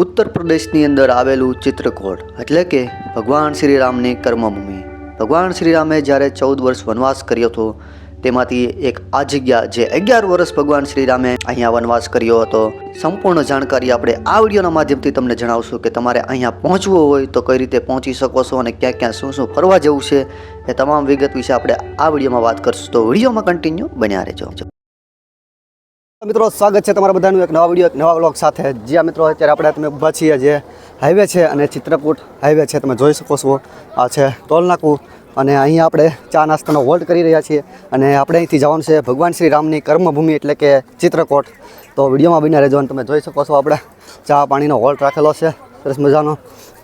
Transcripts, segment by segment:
ઉત્તર પ્રદેશની અંદર આવેલું ચિત્રકૂટ એટલે કે ભગવાન શ્રીરામની કર્મભૂમિ. ભગવાન શ્રીરામે જ્યારે 14 વર્ષ વનવાસ કર્યો હતો તેમાંથી એક આ જગ્યા જે 11 વર્ષ ભગવાન શ્રીરામે અહીંયા વનવાસ કર્યો હતો. સંપૂર્ણ જાણકારી આપણે આ વિડીયોના માધ્યમથી તમને જણાવશું કે તમારે અહીંયા પહોંચવું હોય તો કઈ રીતે પહોંચી શકો છો અને ક્યાં ક્યાં શું શું ફરવા જવું છે એ તમામ વિગત વિશે આપણે આ વિડીયોમાં વાત કરીશું. તો વિડીયોમાં કન્ટિન્યુ બન્યા રહેજો. મિત્રો સ્વાગત છે તમારા બધાનું એક નવા વિડીયો એક નવા વ્લોગ સાથે. જ્યાં મિત્રો અત્યારે આપણે તમે ઊભા છીએ જે હાઈવે છે અને ચિત્રકૂટ હાઈવે છે, તમે જોઈ શકો છો. આ છે ટોલનાકું અને અહીંયા આપણે ચા નાસ્તાનો હોલ્ટ કરી રહ્યા છીએ અને આપણે અહીંથી જવાનું છે ભગવાન શ્રી રામની કર્મભૂમિ એટલે કે ચિત્રકૂટ. તો વિડીયોમાં બન્યા રહેજો અને તમે જોઈ શકો છો આપણે ચા પાણીનો હોલ્ટ રાખેલો છે સરસ મજાનો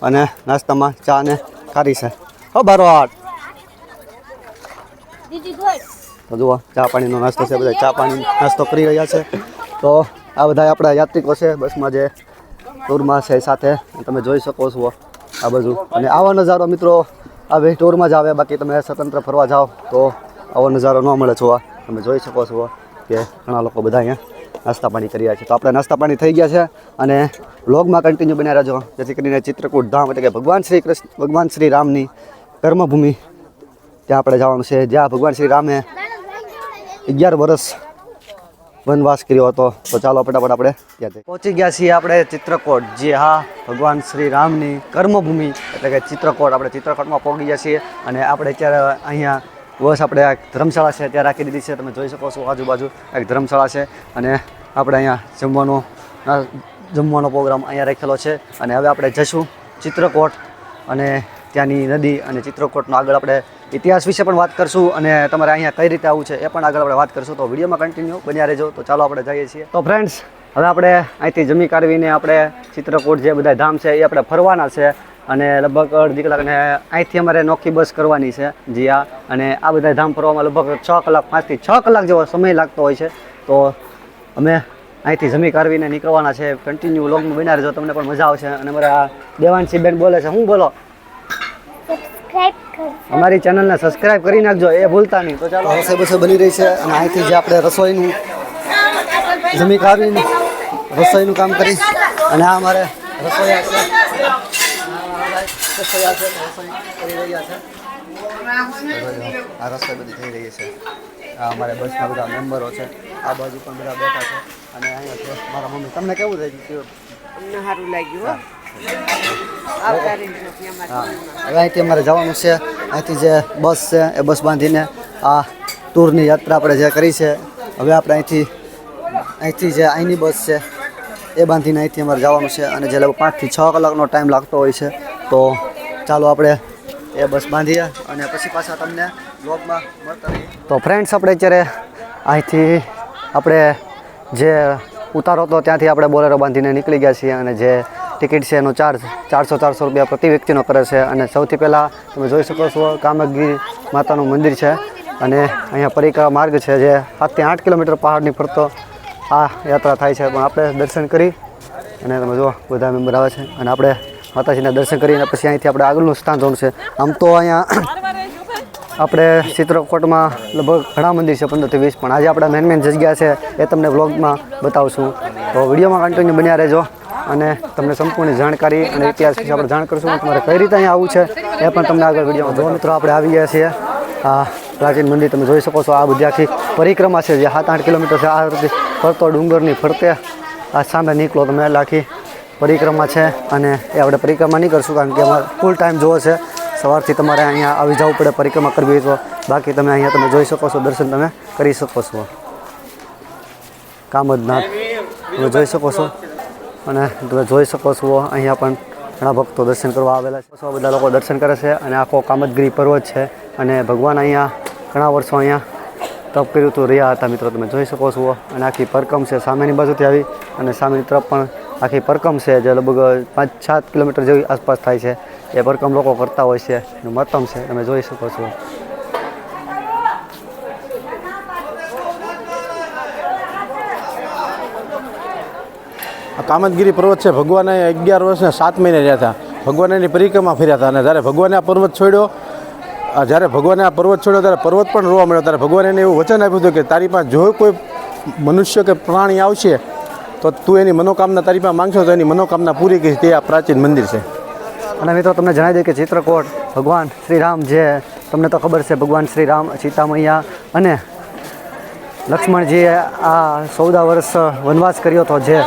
અને નાસ્તામાં ચા ને ખારી છે. હો બારોટ તો જુઓ ચા પાણીનો નાસ્તો છે, બધા ચા પાણી નાસ્તો કરી રહ્યા છે. તો આ બધા આપણા યાત્રિકો છે બસમાં જે ટૂરમાં છે સાથે તમે જોઈ શકો છો આ બધું. અને આવો નજારો મિત્રો આ ટૂરમાં જ આવે, બાકી તમે સ્વતંત્ર ફરવા જાઓ તો આવો નજારો ન મળે છો. તમે જોઈ શકો છો કે ઘણા લોકો બધા અહીંયા નાસ્તા પાણી કરી રહ્યા છે. તો આપણે નાસ્તા પાણી થઈ ગયા છે અને વ્લોગમાં કન્ટિન્યુ બન્યા રહેજો, જેથી કરીને ચિત્રકૂટ ધામ એટલે કે ભગવાન શ્રી રામની કર્મભૂમિ ત્યાં આપણે જવાનું છે, જ્યાં ભગવાન શ્રી રામે 11 વર્ષ વનવાસ કર્યો હતો. તો ચાલો ફટાફટ આપણે ત્યાં પહોંચી ગયા છીએ આપણે ચિત્રકૂટ. જે હા ભગવાન શ્રી રામની કર્મભૂમિ એટલે કે ચિત્રકૂટ. આપણે ચિત્રકૂટમાં પહોંચી ગયા છીએ અને આપણે અત્યારે અહીંયા બસ આપણે એક ધર્મશાળા છે ત્યાં રાખી દીધી છે. તમે જોઈ શકો છો આજુબાજુ એક ધર્મશાળા છે અને આપણે અહીંયા જમવાનો પ્રોગ્રામ અહીંયા રાખેલો છે. અને હવે આપણે જઈશું ચિત્રકૂટ અને ત્યાંની નદી અને ચિત્રકૂટનો આગળ આપણે ઇતિહાસ વિશે પણ વાત કરશું અને તમારે અહીંયા કઈ રીતે આવવું છે એ પણ આગળ આપણે વાત કરશું. તો વિડીયોમાં કન્ટિન્યુ બન્યા રહેજો. તો ચાલો આપણે જઈએ છીએ. તો ફ્રેન્ડ્સ હવે આપણે અહીંથી જમી કાઢવીને આપણે ચિત્રકૂટ જે બધા ધામ છે એ આપણે ફરવાના છે અને લગભગ અડધી કલાક અને અહીંથી અમારે નોખી બસ કરવાની છે જીયા. અને આ બધા ધામ ફરવામાં લગભગ 6 કલાક 5 થી 6 કલાક જેવો સમય લાગતો હોય છે. તો અમે અહીંથી જમી કાઢવીને નીકળવાના છે. કન્ટિન્યુ વ્લોગમાં બન્યા રહેજો, તમને પણ મજા આવશે. અને અમારા દેવાંશી બેન બોલે છે, હું બોલો અમારી ચેનલને સબસ્ક્રાઇબ કરી નાખજો, એ ભૂલતા નહીં. તો ચાલો રસોઈ બની રહી છે અને અહીંથી જે આપણે રસોઈનું જમી કાઢીને રસોઈનું કામ કરી અને આ અમારે રસોઈયા છે રસોઈ કરી રહ્યા છે. આ રસોઈ બધી થઈ રહી છે. આ અમારે બસના બધા મેમ્બરો છે, આ બાજુ પણ બધા બેઠા છે અને અહીંયા છે મારા મમ્મી. તમને કેવું થઈ ગયું? અમને સારું લાગ્યું. હવે અહીંથી અમારે જવાનું છે. અહીંથી જે બસ છે એ બસ બાંધીને આ ટૂરની યાત્રા આપણે જે કરી છે, હવે આપણે અહીંથી જે અહીંની બસ છે એ બાંધીને અહીંથી અમારે જવાનું છે. અને જે લગભગ 5 થી 6 કલાકનો ટાઈમ લાગતો હોય છે. તો ચાલો આપણે એ બસ બાંધીએ અને પછી પાછા તમને વ્લોગમાં મળતા રહીએ. તો ફ્રેન્ડ્સ આપણે અત્યારે અહીંથી આપણે જે ઉતારો હતો ત્યાંથી આપણે બોલેરો બાંધીને નીકળી ગયા છીએ અને જે ટિકિટ છે એનો ચાર્જ 400 રૂપિયા પ્રતિ વ્યક્તિનો કરે છે. અને સૌથી પહેલાં તમે જોઈ શકો છો કામગીરી માતાનું મંદિર છે અને અહીંયા પરિક્રમા માર્ગ છે જે 7 થી 8 કિલોમીટર પહાડની ફરતો આ યાત્રા થાય છે. પણ આપણે દર્શન કરી અને તમે જુઓ બધા મેમ્બર આવે છે અને આપણે માતાજીના દર્શન કરીને પછી અહીંથી આપણે આગળનું સ્થાન જોવાનું છે. આમ તો અહીંયા આપણે ચિત્રકૂટમાં લગભગ ઘણા મંદિર છે 15 થી 20, પણ આજે આપણા મેન જગ્યા છે એ તમને વ્લોગમાં બતાવશું. તો વિડીયોમાં કન્ટિન્યુ બન્યા રહેજો અને તમને સંપૂર્ણ જાણકારી અને ઇતિહાસ વિશે આપણે જાણ કરશું. તમારે કઈ રીતે અહીંયા આવવું છે એ પણ તમને આગળ વિડીયોમાં જો. મિત્રો આપણે આવી ગયા છીએ આ પ્રાચીન મંદિર. તમે જોઈ શકો છો આ બધી આખી પરિક્રમા છે જે 7-8 કિલોમીટર છે. આ રીતે ફરતો ડુંગરની ફરતે આ સામે નીકળો તમે એટલે આખી પરિક્રમા છે. અને એ આપણે પરિક્રમા નહીં કરશું કારણ કે અમારે ફૂલ ટાઈમ જોવો છે. સવારથી તમારે અહીંયા આવી જવું પડે પરિક્રમા કરવી હોય તો, બાકી તમે અહીંયા તમે જોઈ શકો છો દર્શન તમે કરી શકો છો. કામદનાથ તમે જોઈ શકો છો અને તમે જોઈ શકો છો અહીંયા પણ ઘણા ભક્તો દર્શન કરવા આવેલા છે. બધા લોકો દર્શન કરે છે અને આખો કામદગીરી પર્વત છે અને ભગવાન અહીંયા ઘણા વર્ષો અહીંયા તપ કર્યું હતું રહ્યા હતા. મિત્રો તમે જોઈ શકો છો અને આખી પરકમ છે સામેની બાજુથી આવી અને સામેની તરફ પણ આખી પરકમ છે જે લગભગ 5-7 કિલોમીટર જેવી આસપાસ થાય છે. એ પરકમ લોકો કરતા હોય છે એનું મહત્તમ છે, તમે જોઈ શકો છો. આ કામદગીરી પર્વત છે. ભગવાને 11 વર્ષને 7 મહિને રહ્યા હતા. ભગવાન એની પરિક્રમા ફર્યા હતા અને જ્યારે ભગવાને આ પર્વત છોડ્યો ત્યારે પર્વત પણ રોવા મળ્યો. ત્યારે ભગવાને એને એવું વચન આપ્યું હતું કે તારી પાસે જો કોઈ મનુષ્ય કે પ્રાણી આવશે તો તું એની મનોકામના તારી પાસે માંગશો તો એની મનોકામના પૂરી કરી તે આ પ્રાચીન મંદિર છે. અને મિત્રો તમને જણાવી દઈએ કે ચિત્રકૂટ ભગવાન શ્રી રામ જે તમને તો ખબર છે ભગવાન શ્રી રામ સીતા મૈયા અને લક્ષ્મણજીએ આ 14 વર્ષ વનવાસ કર્યો હતો, જે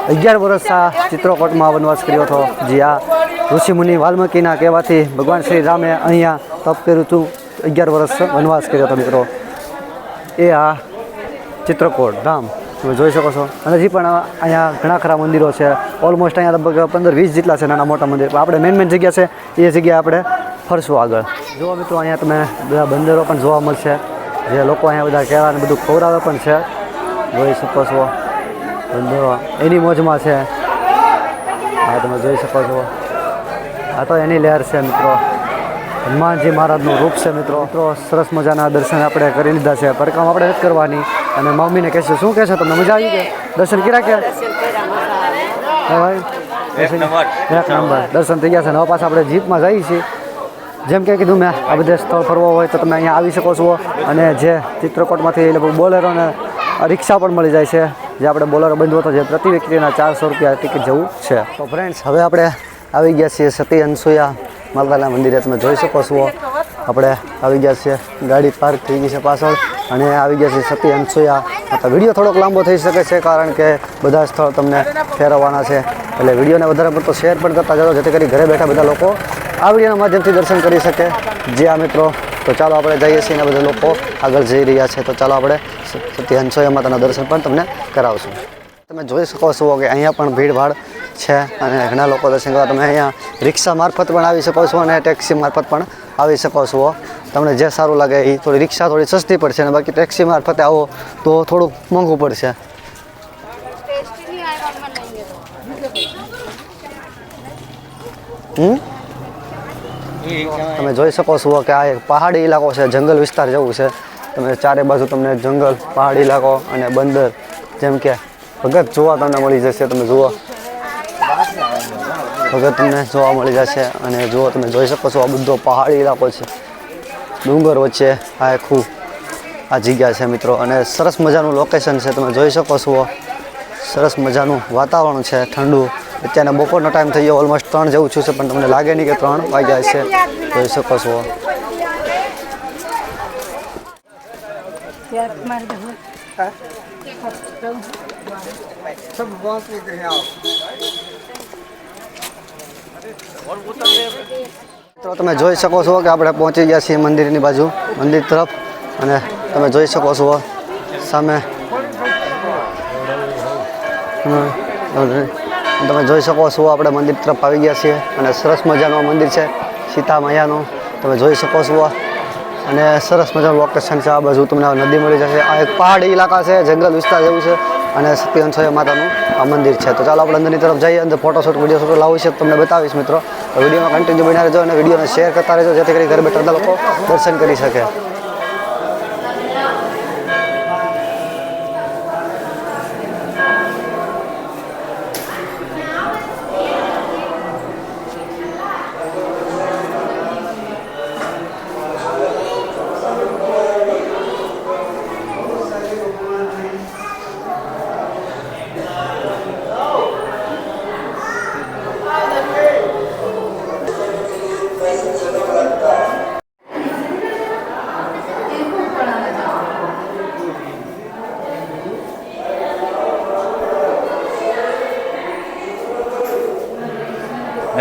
11 વર્ષ આ ચિત્રકૂટમાં વનવાસ કર્યો હતો. જે આ ઋષિમુનિ વાલ્મીકીના કહેવાથી ભગવાન શ્રી રામે અહીંયા તપ કર્યું હતું, 11 વર્ષ વનવાસ કર્યો હતો મિત્રો. એ આ ચિત્રકૂટ ધામ તમે જોઈ શકો છો. અને હજી પણ અહીંયા ઘણા ખરા મંદિરો છે. ઓલમોસ્ટ અહીંયા લગભગ 15-20 જેટલા છે નાના મોટા મંદિર. આપણે મેન જગ્યા છે એ જગ્યાએ આપણે ફરશું આગળ. જુઓ મિત્રો અહીંયા તમે બધા બંદરો પણ જોવા મળશે, જે લોકો અહીંયા બધા કહેવાને બધું ખવડાવે પણ છે. જોઈ શકો છો બંદરો એની મોજમાં છે. આ તમે જોઈ શકો છો, આ તો એની લહેર છે મિત્રો. હનુમાનજી મહારાજનું રૂપ છે મિત્રો. સરસ મજાના દર્શન આપણે કરી લીધા છે. પરિક્રમા આપણે નથી કરવાની. અને મમ્મીને કહેશે શું કહેશે, તમને મજા આવી કે દર્શન કર્યા કે ભાઈ? એક નંબર દર્શન થઈ ગયા છે. હવે પાછા આપણે જીપમાં જઈએ છીએ. જેમ કે કીધું મેં, આ બધા સ્થળ ફરવા હોય તો તમે અહીંયા આવી શકો છો. અને જે ચિત્રકૂટમાંથી લગભગ બોલેરોને રિક્ષા પણ મળી જાય છે. જે આપણે બોલેરો બંધ હતો, જે પ્રતિ વ્યક્તિના 400 રૂપિયા ટિકિટ જેવું છે. તો ફ્રેન્ડ્સ હવે આપણે આવી ગયા છીએ સતી અનસુયા માતાના મંદિરે. તમે જોઈ શકો છો આપણે આવી ગયા છીએ. ગાડી પાર્ક થઈ ગઈ છે પાછળ અને આવી ગયા છે સતી અનસુયા માતા. વિડીયો થોડોક લાંબો થઈ શકે છે કારણ કે બધા સ્થળ તમને ફેરવવાના છે. એટલે વિડીયોને વધારે પડતો શેર પણ કરતા જજો, જેથી કરી ઘરે બેઠા બધા લોકો આ વિડીયોના માધ્યમથી દર્શન કરી શકે. જે આ મિત્રો, તો ચાલો આપણે જઈએ છીએ. અને બધા લોકો આગળ જઈ રહ્યા છે, તો ચાલો આપણે સતી અનસુયા માતાના દર્શન પણ તમને કરાવશું. તમે જોઈ શકો છો કે અહીંયા પણ ભીડભાડ છે અને ઘણા લોકો દર્શન કરવા તમે અહીંયા રિક્ષા મારફત પણ આવી શકો છો અને ટેક્સી મારફત પણ આવી શકો છો. તમને જે સારું લાગે એ. થોડી રિક્ષા થોડી સસ્તી પડશે અને બાકી ટેક્સી મારફતે આવો તો થોડુંક મોંઘું પડશે. તમે જોઈ શકો છો કે આ એક પહાડી ઇલાકો છે, જંગલ વિસ્તાર જેવું છે. તમે ચારે બાજુ તમને જંગલ, પહાડી ઇલાકો અને બંદર, જેમ કે ભગત જોવા તમને મળી જશે. તમે જુઓ ભગત તમને જોવા મળી જશે. અને જુઓ તમે જોઈ શકો છો આ બધો પહાડી ઇલાકો છે, ડુંગર વચ્ચે આ આખું આ જગ્યા છે મિત્રો. અને સરસ મજાનું લોકેશન છે. તમે જોઈ શકો છો સરસ મજાનું વાતાવરણ છે, ઠંડુ. અત્યારે બપોરનો ટાઈમ થઈ ગયો, ઓલમોસ્ટ 3 જેવું છું છે, પણ તમને લાગે નહીં કે 3 વાગ્યા છે. જોઈ શકો છો. તો તમે જોઈ શકો છો કે આપણે પહોંચી ગયા છીએ મંદિરની બાજુ, મંદિર તરફ. અને તમે જોઈ શકો છો સામે તમે જોઈ શકો છો આપણે મંદિર તરફ આવી ગયા છીએ. અને સરસ મજાનું મંદિર છે સીતા મૈયાનું. તમે જોઈ શકો છો અને સરસ મજાનું લોકેશન છે. આ બાજુ તમને નદી મળી જશે. આ એક પહાડી ઇલાકા છે, જંગલ વિસ્તાર જેવું છે. અને સતી અનસુયા માતાનું આ મંદિર છે. તો ચાલો આપણે અંદરની તરફ જઈએ. અંદર ફોટોશૂટ, વિડીયો શૂટ લાવું છે તમને બતાવીશ મિત્રો. તો વિડીયોમાં કન્ટિન્યુ બન્યા રહેજો અને વિડીયોને શેર કરતા રહેજો, જેથી કરી ઘરે બેઠા લોકો દર્શન કરી શકે.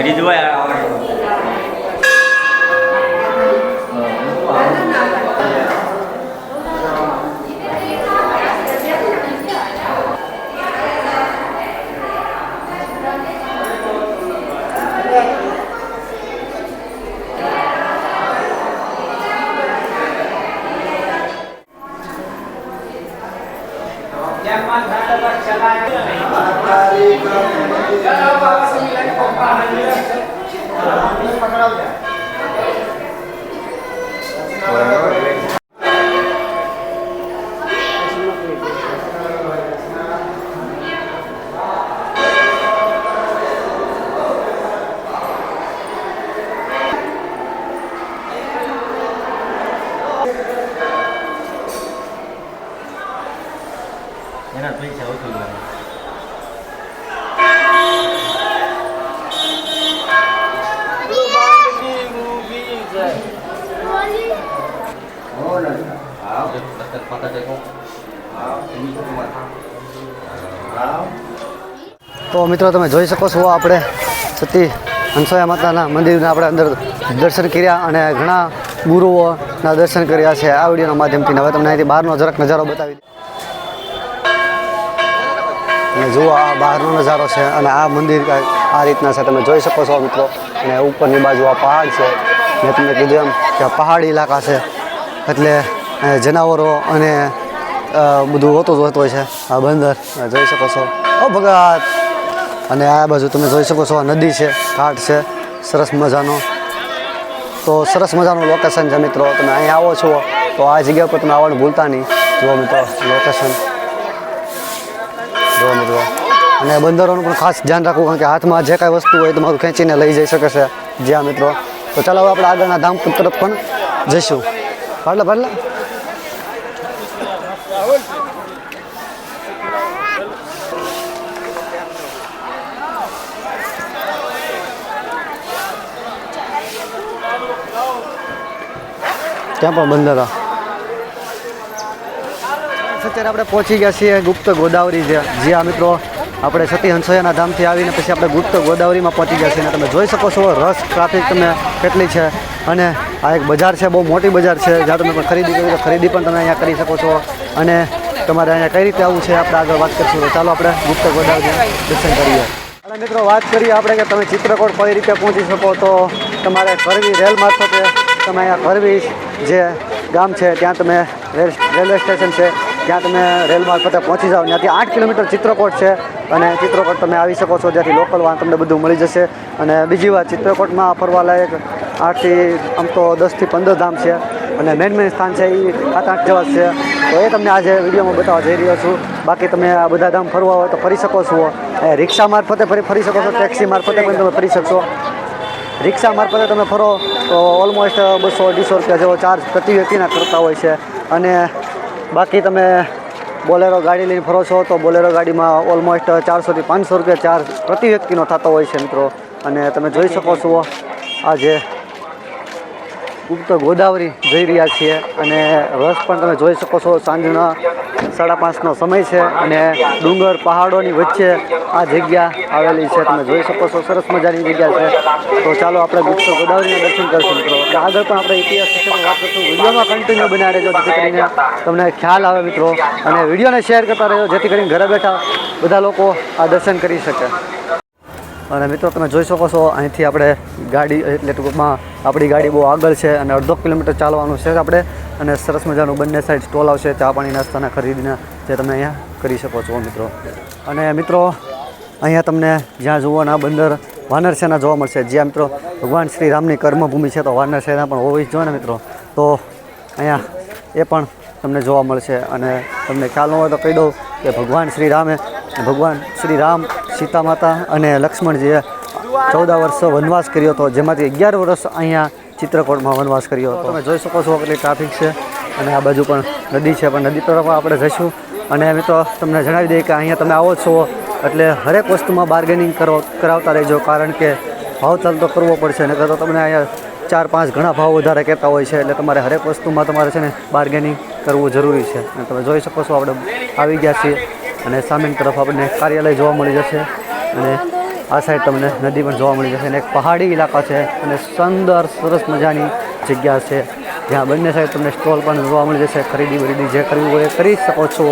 હજી જોયા એના પૈસા ઓછું લાગે. તો મિત્રો તમે જોઈ શકો છો આપણે સતી હંસોયા માતાના મંદિરના આપણે અંદર દર્શન કર્યા અને ઘણા ગુરુઓના દર્શન કર્યા છે આ વિડીયોના માધ્યમથી. હવે તમને અહીંથી બહારનો જરાક નજારો બતાવી દઈએ. અને જુઓ આ બહારનો નજારો છે અને આ મંદિર આ રીતના છે, તમે જોઈ શકો છો મિત્રો. અને ઉપરની બાજુ આ પહાડ છે. મેં તમને કીધું એમ કે આ પહાડી ઇલાકા છે એટલે જનાવરો અને બધું હોતું જ હોતું હોય છે. આ બંદર જોઈ શકો છો. ઓ ભગત. અને આ બાજુ તમે જોઈ શકો છો આ નદી છે, ઘાટ છે સરસ મજાનો. તો સરસ મજાનું લોકેશન છે મિત્રો. તમે અહીં આવો છો તો આ જગ્યા પર તમે આવવાનું ભૂલતા નહીં. જુઓ મિત્રો લોકેશન, જુઓ મિત્રો. અને બંદરોનું પણ ખાસ ધ્યાન રાખવું, કારણ કે હાથમાં જે કાંઈ વસ્તુ હોય તમારું ખેંચીને લઈ જઈ શકે છે જ્યાં મિત્રો. તો ચાલો હવે આપણે આગળના ધામ તરફ પણ જઈશું. પાડલા ત્યાં પણ બંદર. અત્યારે આપણે પહોંચી ગયા છીએ ગુપ્ત ગોદાવરી જ્યાં મિત્રો આપણે સતી હંસોયાના ધામથી આવીને પછી આપણે ગુપ્ત ગોદાવરીમાં પહોંચી ગયા છીએ. અને તમે જોઈ શકો છો રસ ટ્રાફિક તમે કેટલી છે. અને આ એક બજાર છે, બહુ મોટી બજાર છે, જ્યાં તમે પણ ખરીદી કરી તો ખરીદી પણ તમે અહીંયા કરી શકો છો. અને તમારે અહીંયા કઈ રીતે આવવું છે આપણે આગળ વાત કરીશું. તો ચાલો આપણે ગુપ્ત ગોદાવરીના દર્શન કરીએ. અને મિત્રો વાત કરીએ આપણે કે તમે ચિત્રકૂટ કઈ રીતે પહોંચી શકો. તો તમારે કરવી રેલ મારફતે તમે અહીંયા કરવી જે ગામ છે ત્યાં તમે રેલવે સ્ટેશન છે ત્યાં તમે રેલ મારફતે પહોંચી જાઓ. ત્યાંથી 8 કિલોમીટર ચિત્રકૂટ છે અને ચિત્રકૂટ તમે આવી શકો છો, જ્યાંથી લોકલ વાહન તમને બધું મળી જશે. અને બીજી વાત, ચિત્રકૂટમાં ફરવાલાયક 8થી આમ તો 10થી 15 ધામ છે અને મેન સ્થાન છે એ 7-8 જેવા છે. તો એ તમને આજે વિડીયોમાં બતાવવા જઈ રહ્યો છું. બાકી તમે આ બધા ધામ ફરવા હોય તો ફરી શકો છો. રિક્ષા મારફતે ફરી શકો છો, ટેક્સી મારફતે પણ તમે ફરી શકશો. રિક્ષા મારફતે તમે ફરો તો ઓલમોસ્ટ 200-250 રૂપિયા જેવો ચાર્જ પ્રતિ વ્યક્તિના કરતા હોય છે. અને બાકી તમે બોલેરો ગાડી લઈને ફરો છો તો બોલેરો ગાડીમાં ઓલમોસ્ટ 400થી 500 રૂપિયા ચાર્જ પ્રતિ વ્યક્તિનો થતો હોય છે મિત્રો. અને તમે જોઈ શકો છો આ જે ગુપ્ત ગોદાવરી જઈ રહ્યા છીએ અને રસ પણ તમે જોઈ શકો છો. સાંજના 5:30નો સમય છે અને ડુંગર પહાડોની વચ્ચે આ જગ્યા આવેલી છે. તમે જોઈ શકો છો સરસ મજાની જગ્યા છે. તો ચાલો આપણે ગુપ્ત ગોદાવરીના દર્શન કરીશું મિત્રો. આગળ પણ આપણે ઇતિહાસ વિશે વાત કરીશું. વિડીયોમાં કન્ટિન્યુ બના રહેજો જેથી કરીને તમને ખ્યાલ આવે મિત્રો. અને વિડીયોને શેર કરતા રહેજો જેથી કરીને ઘરે બેઠા બધા લોકો આ દર્શન કરી શકે. અને મિત્રો તમે જોઈ શકો છો અહીંથી આપણે ગાડી એટલે ટૂંકમાં આપણી ગાડી બહુ આગળ છે અને 1.5 કિલોમીટર ચાલવાનું છે આપણે. અને સરસ મજાનું બંને સાઈડ સ્ટોલ આવશે ચા પાણી નાસ્તાના ખરીદીના, જે તમે અહીંયા કરી શકો છો મિત્રો. અને મિત્રો અહીંયા તમને જ્યાં જુઓ આ બંદર વાનરસેના જોવા મળશે, જ્યાં મિત્રો ભગવાન શ્રી રામની કર્મભૂમિ છે તો વાનરસેના પણ હોવી જ જોઈએ ને મિત્રો. તો અહીંયા એ પણ તમને જોવા મળશે. અને તમને ખ્યાલ ન હોય તો કહી દઉં કે ભગવાન શ્રી રામ સીતા માતા અને લક્ષ્મણજીએ 14 વર્ષ વનવાસ કર્યો હતો, જેમાંથી 11 વર્ષ અહીંયા ચિત્રકૂટમાં વનવાસ કર્યો હતો. તમે જોઈ શકો છો કેટલી ટ્રાફિક છે. અને આ બાજુ પણ નદી છે, પણ નદી તરફ આપણે જઈશું. અને મિત્રો તમને જણાવી દઈએ કે અહીંયા તમે આવો છો એટલે હરેક વસ્તુમાં બાર્ગેનિંગ કરાવતા રહેજો, કારણ કે ભાવતાલ તો કરવો પડશે. નકર તો તમને અહીંયા 4-5 ઘણા ભાવ વધારે કહેતા હોય છે. એટલે તમારે હરેક વસ્તુમાં તમારે છે ને બાર્ગેનિંગ કરવું જરૂરી છે. અને તમે જોઈ શકો છો આપણે આવી ગયા છીએ અને સામેની તરફ આપણને કાર્યાલય જોવા મળી જશે. અને આ સાઈડ તમને નદી પણ જોવા મળી જશે. અને એક પહાડી ઇલાકા છે અને સુંદર સરસ મજાની જગ્યા છે, જ્યાં બંને સાઈડ તમને સ્ટોલ પણ જોવા મળી જશે. ખરીદી જે કરવી હોય એ કરી શકો છો.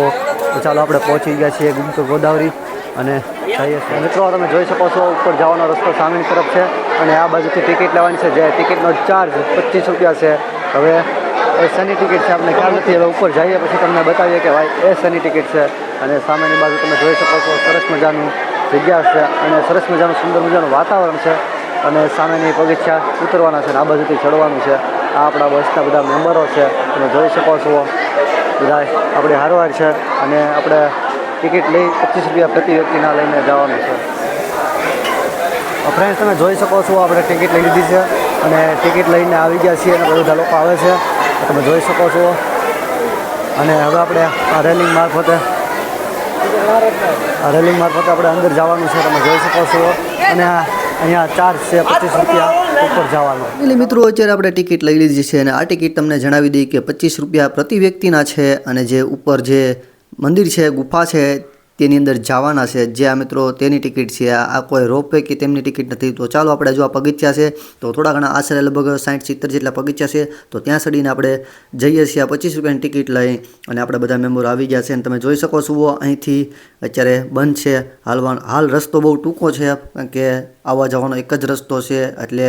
તો ચાલો આપણે પહોંચી ગયા છીએ ગુપ્ત ગોદાવરી અને જઈએ છીએ. મિત્રો તમે જોઈ શકો છો ઉપર જવાનો રસ્તો સામેની તરફ છે અને આ બાજુથી ટિકિટ લેવાની છે, જે ટિકિટનો ચાર્જ 25 રૂપિયા છે. હવે એ શેની ટિકિટ છે આપણે ખ્યાલ નથી. હવે ઉપર જઈએ પછી તમને બતાવીએ કે ભાઈ એ શેની ટિકિટ છે. અને સામેની બાજુ તમે જોઈ શકો છો સરસ મજાનું જગ્યા છે અને સરસ મજાનું સુંદર મજાનું વાતાવરણ છે. અને સામેની પગથિયા ઉતરવાના છે અને આ બાજુથી ચડવાનું છે. આ આપણા બસના બધા મેમ્બરો છે, તમે જોઈ શકો છો બધા આપણી હારવાર છે. અને આપણે ટિકિટ લઈ 25 રૂપિયા પ્રતિ વ્યક્તિના લઈને જવાનું છે. ફ્રેન્ડ્સ તમે જોઈ શકો છો આપણે ટિકિટ લઈ લીધી છે અને ટિકિટ લઈને આવી ગયા છીએ અને બધા લોકો આવે છે, તમે જોઈ શકો છો. અને હવે આપણે આ રેલિંગ મારફતે આપણે અંદર જવાનું છે, તમે જોઈ શકો છો. અને અહીંયા ચાર્જ છે 25 રૂપિયા ઉપર જવાનો. એટલે મિત્રો અત્યારે આપણે ટિકિટ લઈ લીધી છે અને આ ટિકિટ તમને જણાવી દઈએ કે 25 રૂપિયા પ્રતિ વ્યક્તિના છે અને જે ઉપર જે મંદિર છે ગુફા છે તેની અંદર જવાના છે જે આ મિત્રો તેની ટિકિટ છે. આ કોઈ રોપવે કે તેમની ટિકિટ નથી. તો ચાલો આપણે જો આ પગથિયા છે તો થોડા ઘણા આશરે લગભગ 60-70 જેટલા પગથિયા છે. તો ત્યાં સડીને આપણે જઈએ છીએ આ 25 રૂપિયાની ટિકિટ લઈ અને આપણે બધા મેમ્બર આવી ગયા છે અને તમે જોઈ શકો છો અહીંથી અત્યારે બંધ છે હાલ રસ્તો બહુ ટૂંકો છે કારણ કે આવવા જવાનો એક જ રસ્તો છે. એટલે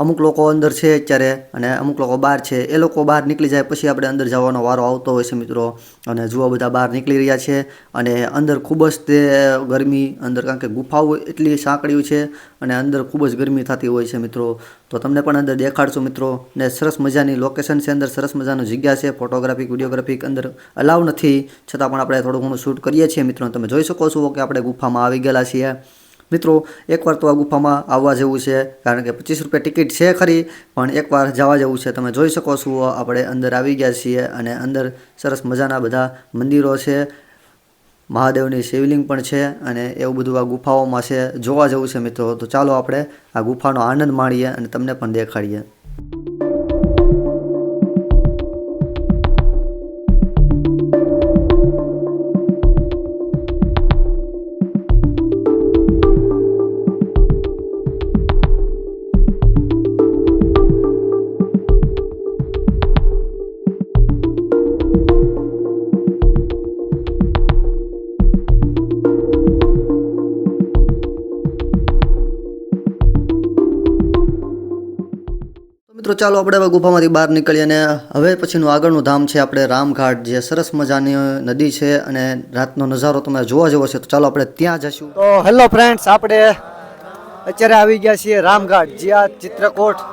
અમુક લોકો અંદર છે અત્યારે અને અમુક લોકો બહાર છે. એ લોકો બહાર નીકળી જાય પછી આપણે અંદર જવાનો વારો આવતો હોય છે મિત્રો. અને જુઓ બધા બહાર નીકળી રહ્યા છે અને અંદર ખૂબ જ તે ગરમી અંદર કારણ કે ગુફાઓ એટલી સાંકળ્યું છે અને અંદર ખૂબ જ ગરમી થતી હોય છે મિત્રો. તો તમને પણ અંદર દેખાડશું મિત્રો. ને સરસ મજાની લોકેશન છે અંદર, સરસ મજાની જગ્યા છે. ફોટોગ્રાફી વિડીયોગ્રાફી અંદર અલાઉ નથી છતાં પણ આપણે થોડું ઘણું શૂટ કરીએ છીએ મિત્રો. તમે જોઈ શકો છો કે આપણે ગુફામાં આવી ગયેલા છીએ મિત્રો. એકવાર તો આ ગુફામાં આવવા જેવું છે કારણ કે 25 રૂપિયા ટિકિટ છે ખરી પણ એકવાર જવા જેવું છે. તમે જોઈ શકો છો આપણે અંદર આવી ગયા છીએ અને અંદર સરસ મજાના બધા મંદિરો છે, મહાદેવની શિવલિંગ પણ છે અને એવું બધું આ ગુફાઓમાં છે, જોવા જેવું છે મિત્રો. તો ચાલો આપણે આ ગુફાનો આનંદ માણીએ અને તમને પણ દેખાડીએ. મિત્રો ચાલો આપણે હવે ગુફામાંથી બહાર નીકળીએ અને હવે પછીનું આગળનું ધામ છે આપણે રામઘાટ, જે સરસ મજાની નદી છે અને રાતનો નજારો તમે જોવા જેવો છે. તો ચાલો આપણે ત્યાં જઈશું. તો હેલો ફ્રેન્ડ્સ, આપણે અત્યારે આવી ગયા છીએ રામઘાટ, જ્યાં ચિત્રકૂટ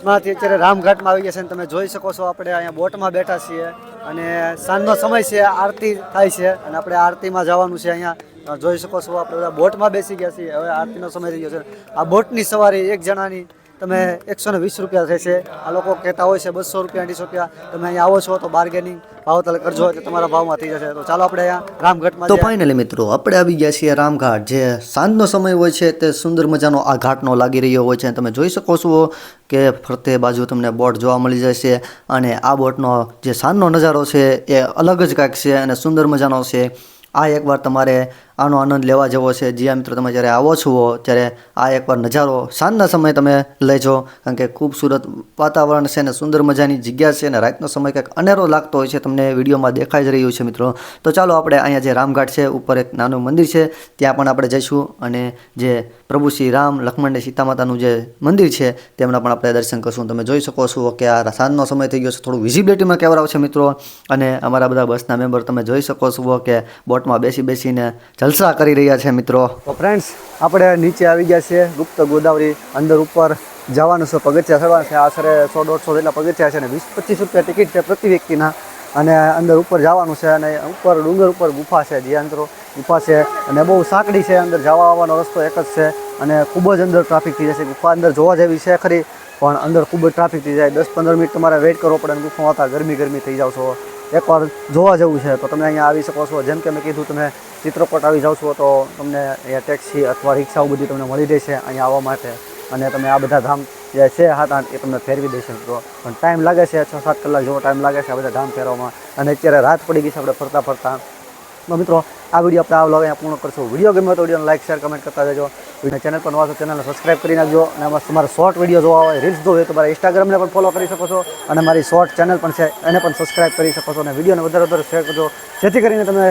માંથી અત્યારે રામઘાટમાં આવી ગયા છે અને તમે જોઈ શકો છો આપણે અહીંયા બોટમાં બેઠા છીએ અને સાંજનો સમય છે, આરતી થાય છે અને આપણે આરતીમાં જવાનું છે. અહીંયા જોઈ શકો છો આપણે બધા બોટમાં બેસી ગયા છીએ. હવે આરતીનો સમય થઈ ગયો છે. આ બોટની સવારી એક જણાની તમે 120 રૂપિયા થશે. આ લોકો કહેતા હોય છે 200 રૂપિયા 250 રૂપિયા. તમે અહીંયા આવો છો તો બાર્ગેનિંગ ભાવતાલ કરજો એટલે તમારા ભાવમાં થઈ જશે. તો ચાલો આપણે અહીંયા રામઘાટમાં. તો ફાઇનલી મિત્રો આપણે આવી ગયા છીએ રામઘાટ, જે સાંજનો સમય હોય છે તે સુંદર મજાનો આ ઘાટનો લાગી રહ્યો હોય છે. તમે જોઈ શકો છો કે ફરતે બાજુ તમને બોટ જોવા મળી જશે અને આ બોટનો જે સાંજનો નજારો છે એ અલગ જ કાંઈક છે અને સુંદર મજાનો છે. આ એકવાર તમારે આનો આનંદ લેવા જેવો છે. જ્યાં મિત્રો તમે જ્યારે આવો છો ત્યારે આ એકવાર નજારો સાંજના સમયે તમે લેજો કારણ કે ખૂબસૂરત વાતાવરણ છે અને સુંદર મજાની જગ્યા છે અને રાતનો સમય કંઈક અનેરો લાગતો હોય છે, તમને વિડીયોમાં દેખાઈ જ રહ્યું છે મિત્રો. તો ચાલો આપણે અહીંયા જે રામઘાટ છે ઉપર એક નાનું મંદિર છે ત્યાં પણ આપણે જઈશું અને જે પ્રભુ શ્રી રામ લક્ષ્મણ અને સીતા માતાનું જે મંદિર છે તેમના પણ આપણે દર્શન કરશું. તમે જોઈ શકો છો કે આ સાંજનો સમય થઈ ગયો છે, થોડું વિઝિબિલિટીમાં કેવર આવશે મિત્રો. અને અમારા બધા બસના મેમ્બર તમે જોઈ શકો છો કે બોટમાં બેસીને જલસા કરી રહ્યા છે મિત્રો. તો ફ્રેન્ડ્સ આપણે નીચે આવી ગયા છે ગુપ્ત ગોદાવરી. અંદર ઉપર જવાનું છે, પગથિયા ચડવાના છે. આશરે 100-150 જેટલા પગથિયા છે અને 20-25 રૂપિયા ટિકિટ છે પ્રતિ વ્યક્તિના. અને અંદર ઉપર જવાનું છે અને ઉપર ડુંગર ઉપર ગુફા છે, જે અંદર ગુફા છે અને બહુ સાંકડી છે. અંદર જવા આવવાનો રસ્તો એક જ છે અને ખૂબ જ અંદર ટ્રાફિક થઈ જશે. ગુફા અંદર જોવા જેવી છે ખરી પણ અંદર ખૂબ જ ટ્રાફિક થઈ જાય. 10-15 મિનિટ તમારે વેઇટ કરવો પડે અને ગુફામાં હતા ગરમી થઈ જાવ છો. એકવાર જોવા જેવું છે. તો તમે અહીંયા આવી શકો છો. જેમ કે મેં કીધું તમે ચિત્રકૂટ આવી જાવ છો તો તમને અહીંયા ટેક્સી અથવા રિક્ષાઓ બધી તમને મળી રહેશે અહીંયા આવવા માટે અને તમે આ બધા ધામ જે છે 7-8 એ તમને ફેરવી દેશે મિત્રો. પણ ટાઈમ લાગે છે, 6-7 કલાક જેવો ટાઈમ લાગે છે આ બધા ધામ ફેરવામાં અને અત્યારે રાત પડી ગઈ છે આપણે ફરતા. તો મિત્રો આ વિડીયો આપણે આ વ્લોગ અહીંયા પૂર્ણ કરશું. વિડીયો ગમ્યો તો વિડીયોને લાઈક શેર કમેન્ટ કરતા જજો. ચેનલ પર નવા છો ચેનલને સબસ્ક્રાઈબ કરી નાખજો અને આમાં તમારે શોર્ટ વિડીયો જોવા હોય, રીલ્સ જોવા હોય તો મારા ઇન્સ્ટાગ્રામને પણ ફોલો કરી શકો છો અને મારી શોર્ટ ચેનલ પણ છે એને પણ સબસ્ક્રાઈબ કરી શકો છો અને વિડીયોને વધારે શેર કરજો જેથી કરીને તમે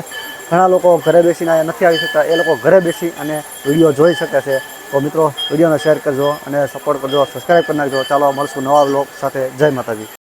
ઘણા લોકો ઘરે બેસીને નથી આવી શકતા એ લોકો ઘરે બેસી અને વિડીયો જોઈ શકે છે. તો મિત્રો વિડીયોને શેર કરજો અને સપોર્ટ કરજો, સબસ્ક્રાઈબ કરી નાખજો. ચાલો મળશું નવા વ્લોગ સાથે. જય માતાજી.